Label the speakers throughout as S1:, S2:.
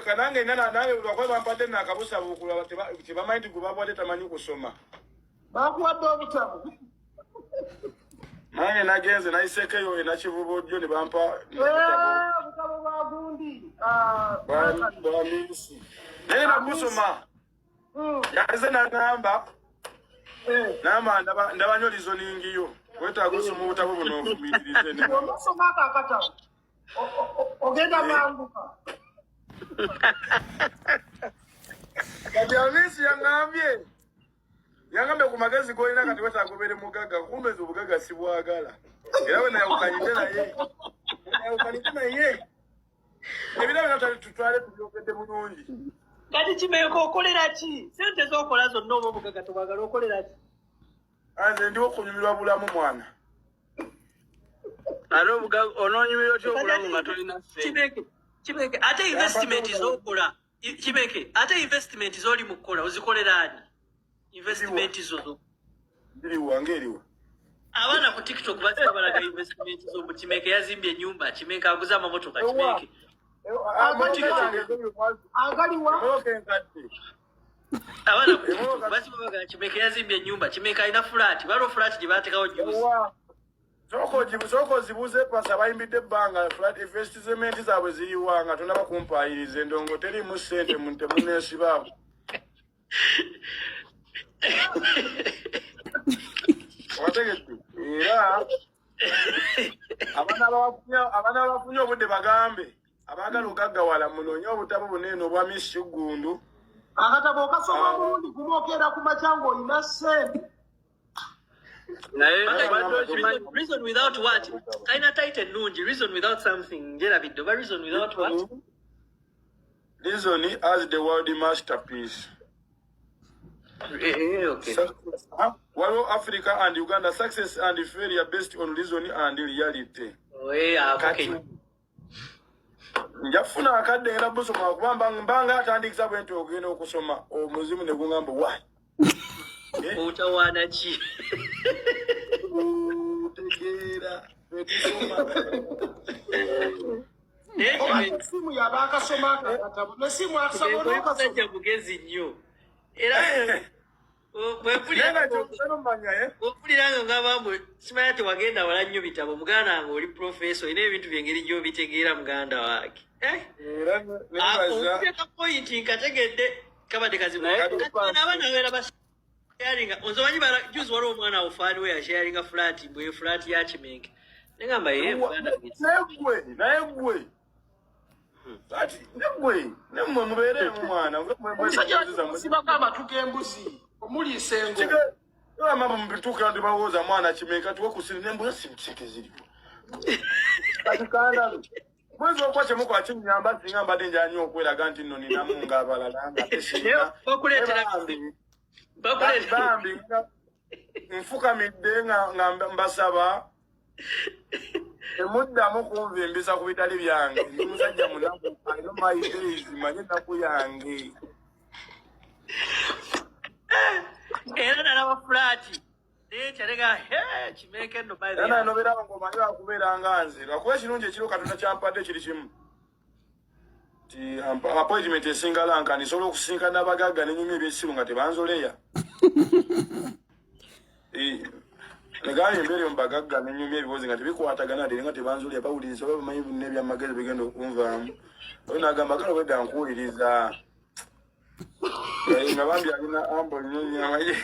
S1: kanange naye ulwakwe bampate nakabusa bukula tebamanyi gubabwadde tamanyi kusoma
S2: bakuwadde obutabu
S1: nange nagenze nayiseekeyo nakivubojjo ne bampa
S2: obutabo bwa gundi
S1: bwamisi naye nakusoma yaze nagamba ndaba lizoningiyo wetaaga osoma obutabo buno obumiririze
S2: omusoma akakatabo ogenda manguka
S1: kati amisi yangambye ku magezi golina kati wetaaga obeere mugagga kumezi obugagga sibwagala era we nayawukanyite naye ebirabo natali tutwale tubyogedde bulungi
S2: kati Kimeka okolera ki sente z'okola zonna oba obugagga tobwagala okolera ki
S1: nze ndiwo okunyumirwa bulamu mwana
S3: ate onoonyumirwa otya obulamu nga tolina
S2: Kimeka ate investment z'okola Kimeka ate investment z'oli mu kukola ozikolera ani investment zo
S1: ndiriwa ngeriwa
S2: abaana ku TikTok balaga investment zo mu Kimeka yazimbye ennyumba Kimeka aguze amamotoka Kimeka abaana ku TikTok balaga Kimeka yazimbye ennyumba Kimeka alina flat balo flat gye baatekawo juice
S1: soko zibuze pasa bayimbidde ebbanga flat investment zaabwe ziriwa nga tonaba kumpayiriza endongo terimu ssente temuneesibaako wategedde era abaana abafunye obudde bagambe abaagala ogaggawala munoonye obutabo bunene obwa Miss Gundu
S2: akatabo okasoma bulungi kumwokeera ku makyanga olina ssente reason without what kaina title nungi reason without something njerabidde oba reason without what
S1: reason as the world masterpiece.
S2: Okay.
S1: Waliwo Africa and Uganda success and failure based on reason and reality.
S2: Okay.
S1: Njafuna akadde era busoma kubamba mbanga atandikisa bwenti ogenda okusoma omuzimu ne gungamba why
S2: utawana ki
S1: tegera betusoma
S2: simu yabaka soma akatabo ne simu akasoma okasajja bugezi nnyo era wepuliranga ngabamwe simanya ti wagenda wala nnyo bitabo muganda wange oli professor ina ebintu byengeri gyobitegeera muganda wake okuteeka point nkategedde kabadde kazibunabaana wera basharinga onzomanyi juzi waliwo omwana awufaani we yasharinga flat bwe flat ya Kimeka negamba
S1: naye gwe ati negwe nemwe mubeeremu mwana sibako amatuka embuzi omuliisa engo amama mubituuka ndibawooza mwana Kimeka tuwe kusiri nembuzi simukiike ziriwo katikanda mwezi okwa kyemukola kinyamba singa mbadde njanya okweraga nti nno ninamu ngaabalala nga tesina bambi nfukamidde nga mbasaba emuddamu kunvimbisa ku bitali byange ndi musajja munaku alina mayiezi manye ennaku yange
S2: era nalaba fulaati naye kyalega Kimeka enno
S1: era noberawo ng'omanyi wakubeera nga nze lwakuba ekirungi ekiriwo Katonda kyampadde kiri kimu ti appointment esinga lanka nsobola okusinkana abagagga nenyumya ebyesiru nga tebanzoleya negambye embeera mubagagga nenyumya ebibozi nga tebikwatagana nga tebanzoleya bawuliriza oba bamanyi n'ebyamagezi bigenda okunvaamu oyo nagamba kale obwedda nkuwuliriza nga bambi alina ambo nyonyamaye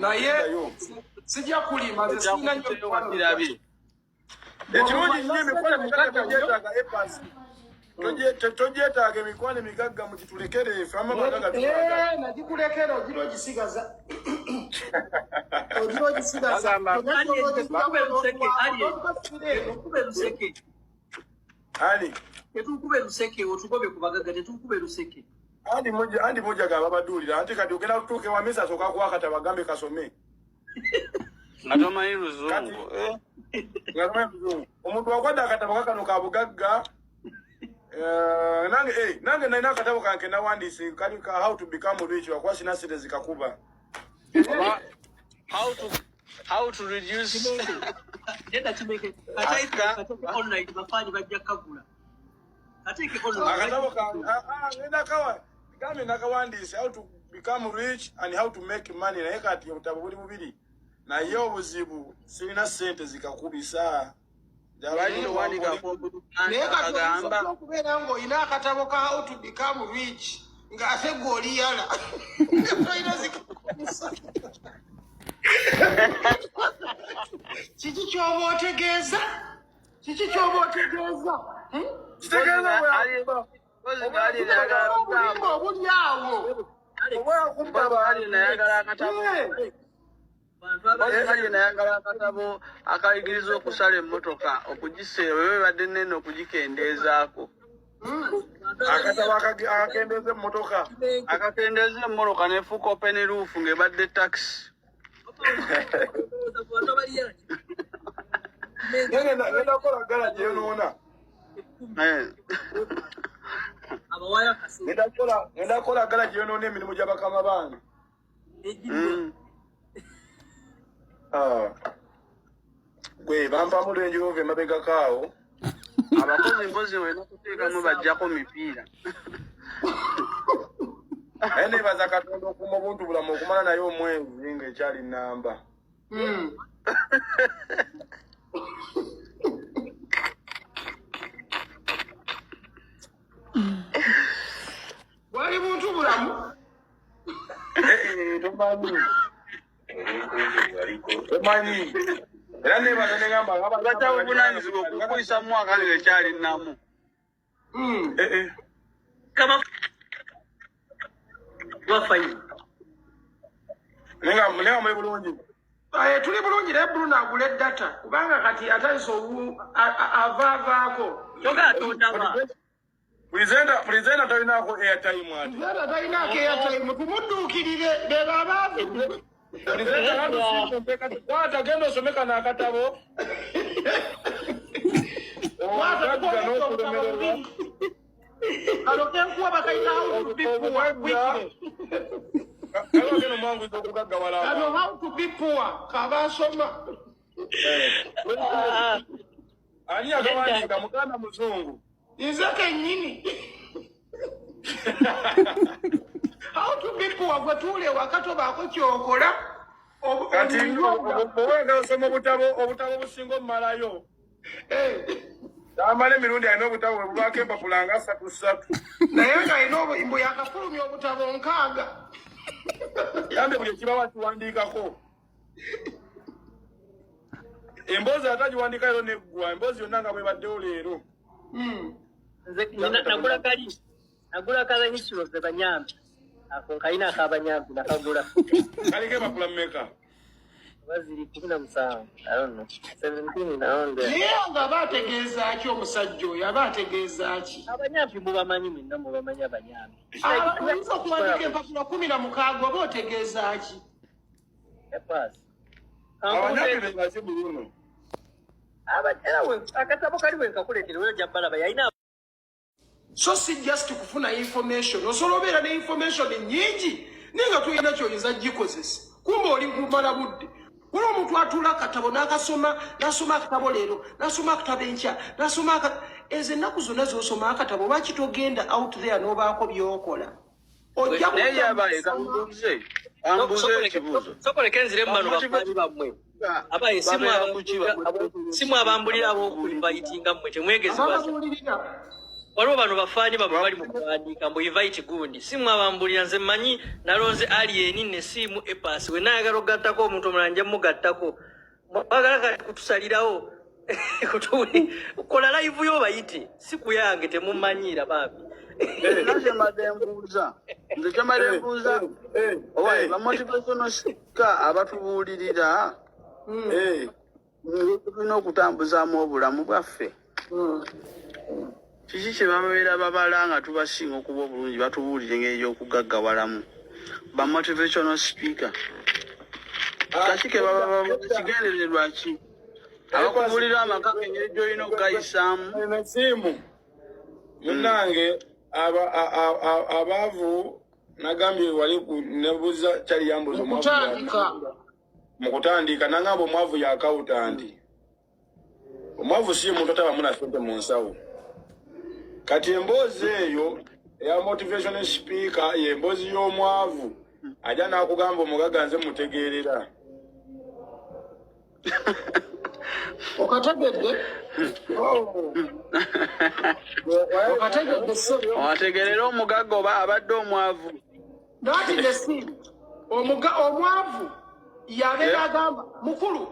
S2: naye sijja kulima nze sina nnyo
S1: ekirungi nnyo emikwano emigagga togyetaaga epasi togyetaaga emikwano emigagga mugitulekere efe ama bagagga tutwagala
S2: nagikulekera ogira ogisigaza
S1: ani
S2: tetukube luseke otugobe ku bagagga tetukube luseke
S1: andi mujaga ababaduulira anti kati ogenda kutuuka ewa misa asooka kuwa kati abagambe kasome
S3: nga tomanyi luzungu
S1: omuntu wakwadde akatabo kakano ka bugagga nange nalina akatabo kange nawandiise kali ka how to become rich wakuba sina sente zikakuba
S3: how to reduce
S2: Nenda chimeke. Kateke online bafanyi bajja kagula. Kateke online.
S1: Akatabo ngenda kawa. Kama nakawandise how to become rich and how to make money na ekati obutabo buli bubiri. Na yo obuzibu sirina sente zikakubisa.
S3: Jabali wani kakombu.
S1: Agamba kubera ngo ina akatabo ka how to become rich. Nga ate goli yala. Toina zikakubisa. Chichi chobo otegeza. Chichi chobo otegeza. Chitegeza bwa. Obugali nayagala kutamba. Obulyawo. Obuya kumpaba ali nayagala akatabo. Obugali nayagala akatabo akayigiriza okusala emmotoka okugiseera wewe badde nene okugikendeezaako. Akatabo akakendeeza emmotoka. Akakendeeza emmotoka nefuuka open roof ng'ebadde taxi. Ngenda kola galaji yonoona. Ngenda kola galaji yonoona emirimu gy'abakama bange. Gwe bampamu Range Rover emabega kaawo. Abakozi mpozi wena kuteekamu bajjako mipiira. Naye neebaza Katonda okuuma obuntu bulamu okumala naye omwezi ng'ekyali nnamba. Wali muntu bulamu? Tomanyi. Era neebaza negamba bajja obuvunanyizibwa okukuyisa mu mwaka ng'ekyali nnamu.
S2: Kama wafayi.
S1: Nenga mwe bulungi. Tuli bulungi naye Bruno agula data kubanga kati atayise avaavaako.
S2: Toga atondaba.
S1: Pulizenda talinaako airtime ati. Pulizenda talinaako airtime tumudduukirire beba abaavu. Kwata genda osomeka n'akatabo. Kalo kenkuwa bakayitawo how to be poor kabasoma. Ani akawandiika muganda muzungu. Nze kennyini. How to be poor gwe tuule wakati obaako kyokola. Kati owega osoma obutabo businga omumalayo. Amala emirundi alina obutabo bwe bubaako empapula nga 3. Naye ng'alina mbu yakafulumya obutabo 6. Yambe buli ekibawa kiwandiikako. Emboozi atagiwandiika leero neggwa, emboozi yonna nga bwebaddewo leero.
S2: Nagula kala history of the Banyambi. Ako kaina akabanyambi nakagula.
S1: Kaliko empapula mmeka?
S2: Waziri 17. I don't know. 17 around there.
S1: Naye nga baategeeza ki omusajja oyo aba ategeeza ki?
S2: Abanyambi mubamanyi mwenna mubamanyi abanyambi.
S1: Oyinza okuwandiika empapula 16 oba otegeeza ki? Abanyambi bebazi Bruno.
S2: Akatabo kali wenkakuleetera oyo jabbalaba yalina.
S1: So si just kufuna information. Osobola obeera ne information nyingi naye nga tulina kyoyinza gikozesa. Kumbe oli kumala budde. Wala omuntu atula akatabo n'akasoma, n'asoma akatabo leero, n'asoma akatabo enkya, n'asoma ezo ennaku zonna z'osoma akatabo lwaki togenda out there n'obaako by'okola?
S3: Naye abaye kambuze. Ambuze ekibuuzo.
S2: Sokoleka enzire mu bano bafaani bammwe. Abaye simu abambulira ab'okuinvitinga mmwe temwegezibaza. Waliwo bano bafaani bamwe bali mu kuwandiika mbu invite gundi. Simu abambulira nze mmanyi nalonze alien ne simu epaasi. We naayagala okugattako omuntu omulala nja mugattako. Mwagala kutusalirawo. Kola live yo bayite. Si kuyange temumanyiira baabi.
S3: Nze madembuuza. Nze kyamadembuuza. Owaye bamotivational speaker abatubuulirira. Tulina okutambuzaamu obulamu bwaffe. Kiki kye babeera babala nga tubasinga okuba obulungi batubuulire engeri y'okugaggawalamu. Bamotivational speaker. Kaki ke baba kigendererwa ki? Abakubuulira amaka engeri gy'olina okugayisaamu.
S1: Enasimu munnange abaavu nagambye wali nebuuza kyali yambuza mu kutandika nangamba omwavu ya akawutanti omwavu si muntu ataba muna sente mu nsawo kati emboozi eyo eya motivational speaker y'emboozi y'omwavu ajja n'akugamba omugaga nze mutegeerera
S4: okategedde
S3: wategeerera omugaga oba abadde omwavu
S4: that is the scene omwavu yabeera agamba mukulu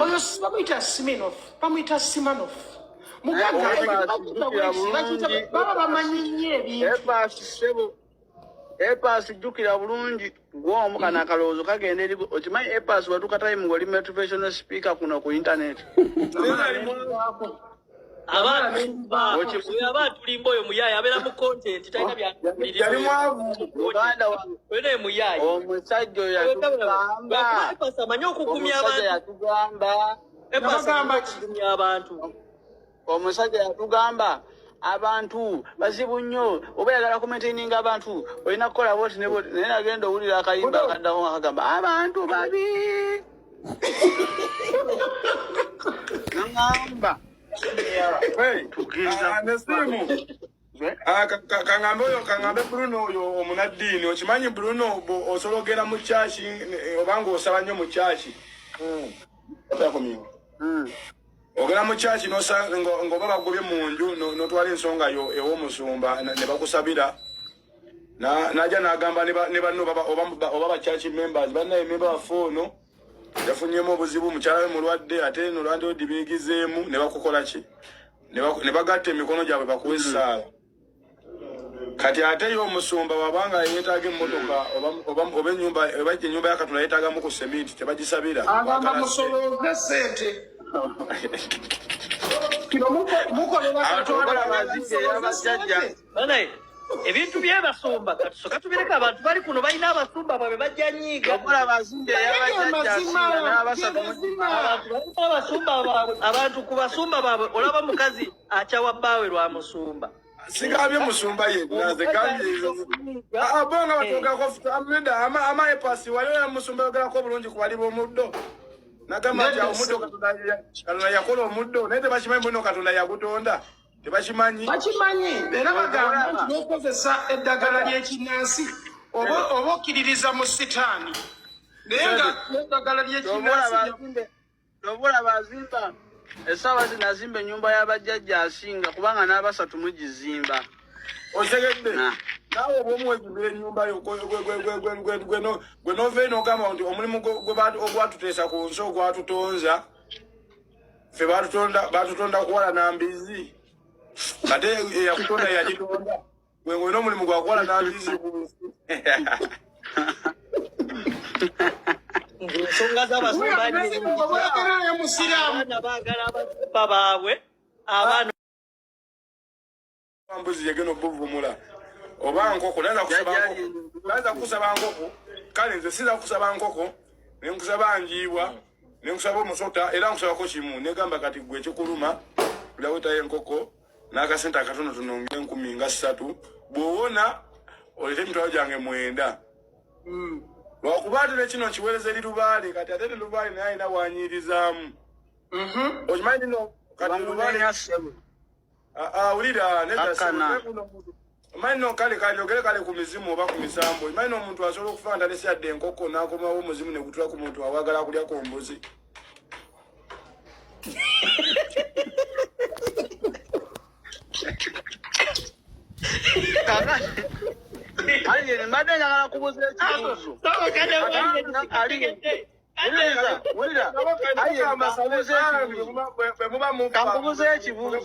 S4: oyo bamuyita bamuyita Simanoff mugaga baba bamanyi nnyo ebintu
S3: Epas jukira bulungi gwomu kana akalowoozo kagenda eri okimanyi Epas watuka time ng'oli motivational speaker kuno ku internet
S2: abantu limba oyo muyaaya abeera mu content talina byamuyaayi
S3: omusajja oyo
S2: amanyi okugumya abantu
S3: omusajja yatugamba abantu bazibu nnyo oba yagala kumaintaininga abantu olina kukola boti ne boti naye nagenda owulira akayimba akaddamu akagamba abantu babi nangamba
S1: kangambe Bruno oyo omunaddiini okimanyi Bruno osobola ogenda mu kyaki obanga osaba nnyo mu kyaki ogenda mu kyaki ng'oba bagobye mu nju n'otwala ensonga yo ew'omusumba ne bakusabira n'ajja n'agamba ne banno oba bakyaki members bannaye memba baffe ono yafunnyemu obuzibu mukyala we mulwadde ate nolwandi odibiigizeemu ne bakukola ki ne bagatta emikono gyabwe bakuwa essaala kati ate yo omusumba wabanga yeetaaga emmotoka oba ennyumba ya Katonda yeetaagamu ku seminti tebagisabira
S4: agamba musolooze sente
S2: ebintu byebasumba katusoka tubireka abantu bali kuno balina abasumba baabwe bajja nyiiga abantu ku basumba baabwe olaba mukazi akyawa bbaawe lwa musumba
S1: sigabye musumba yennaze bonga batogako amaepasi waliwo musumba yogerako bulungi kubalibwa omuddo nagamba nti omuddo Katonda yakola omuddo naye tebakimanyi muno Katonda yagutonda tebakimanyi
S4: era bagamba nti n'okozesa eddagala ly'ekinnansi oba okkiririza mu sitaani naye nga n'eddagala ly'ekinnansi
S3: tobola bazimba essaawa zinazimba ennyumba y'abajjajja asinga kubanga n'abasatu mugizimba
S1: osegedde naawe obwomuwejumbira ennyumba yo gwe nova eno ogamba nti omulimu ogwatuteesa ku nsi ogwatutonza ffe batutonda kuwala nambizi ate eyakutonda yagitonda gwe ng'olina omulimu gwakuwala nambizi ku nsi
S2: ensonga z'abasumba baagala abasumba baabwe abaana
S1: mbuzi yegena obuvumula oba nkoko naza kusaba nkoko kale nze siza kusaba nkoko nenkusaba njiibwa nenkusaba omusota era nkusabako kimu negamba kati gwe ekikuluma bulawetayo enkoko n'akasente akatono tunonge 13 bw'owona olete emitwalo gyange 9 lwakuba ate nekino nkiweereza eri Lubaale kati ate ne Lubaale naye alina wanyirizaamu okimanyi nino kati Lubaale awulira manyi no kale kayogere kale ku mizimu oba ku misambo manyi no omuntu asobola okufa nga talese yadde enkoko n'akomawo omuzimu ne gutula ku muntu awagala kulyako mbuzi
S3: Aliyeni mbadde njagala kubuuza ekibuuzo. Kankubuuza ekibuuzo.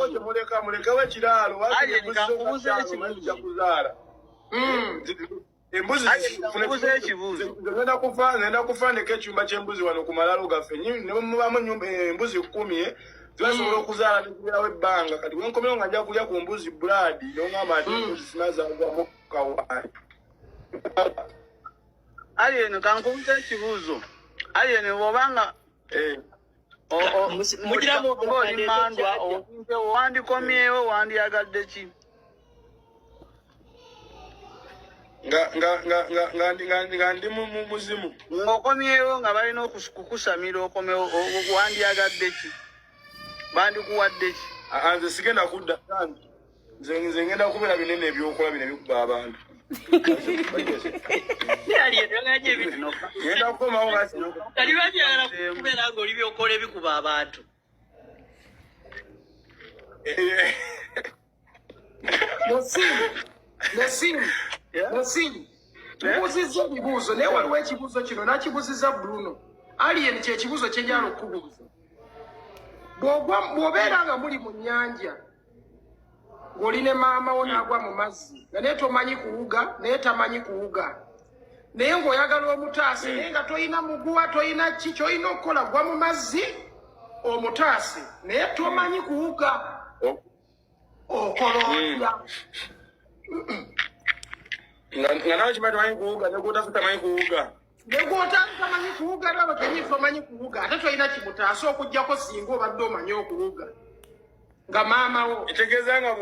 S1: Embuzi ngenda kufandika ekyumba ky'embuzi wano ku malaalo gaffe nemubamu embuzi 10 zibasobola okuzaala nekubirawo ebbanga kati wenkomero nga nja kulya ku mbuzi buladi nongamba nti embuzi sinazaalwamu kawaani.
S3: Aliyeni kankubuuza ekibuuzo. Aliyeni bw'obanga ng'oli mandwa wandikomyewo wandiyagadde ki?
S1: nga ndi mu muzimu
S3: ng'okomyewo nga balina okukusamira okomewo wandyagadde ki? bandikuwadde ki
S1: nze sigenda kudda nze ngenda kubeera binene ebyokola bino ebikuba abantu ngenda kukomawo
S2: kalibabyagala kubeera nga oli byokola ebikuba abantu
S4: Nasimu mbuuzizza ebibuuzo naye waliwo ekibuuzo kino nakibuuzizza Bruno Alien kyekibuuzo kye njala okubuuza bw'obeera nga muli mu nnyanja ng'oli ne maama wo n'agwa mu mazzi nga naye tomanyi kuwuga naye tamanyi kuwuga naye ng'oyagala omutaase naye nga toyina muguwa toyina ki kyolina okukola gwa mu mazzi omutaase naye tomanyi kuwuga okola otya
S1: nga nawe kimanyi tamanyi kuwuga negwotafe tamanyi kuwuga
S4: negwotafe tamanyi kuwuga nabo kenyifa omanyi kuwuga ate tolina kimutaase okugjako singa obadde omanyi okuwuga nga maama wo
S1: etegeeza nga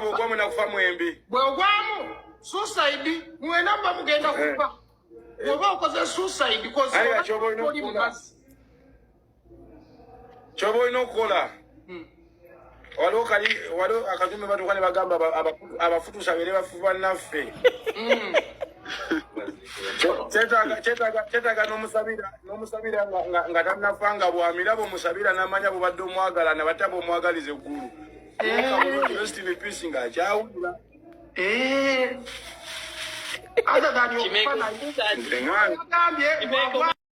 S1: bw'ogwamu nakufa mwembi
S4: bw'ogwamu suicide mwena muba mugenda kufa bw'oba okoze suicide kozoli mu mazzi
S1: kyoba olina okukola waliwo akazume batuka ne bagamba abafutusa beere bafuba naffe kyetaaga n'omusabira nga tannafa nga bw'amiraba omusabira n'amanya bw'obadde omwagala nabatta bw'omwagaliza eggulu Steve Peace ng'akyawulira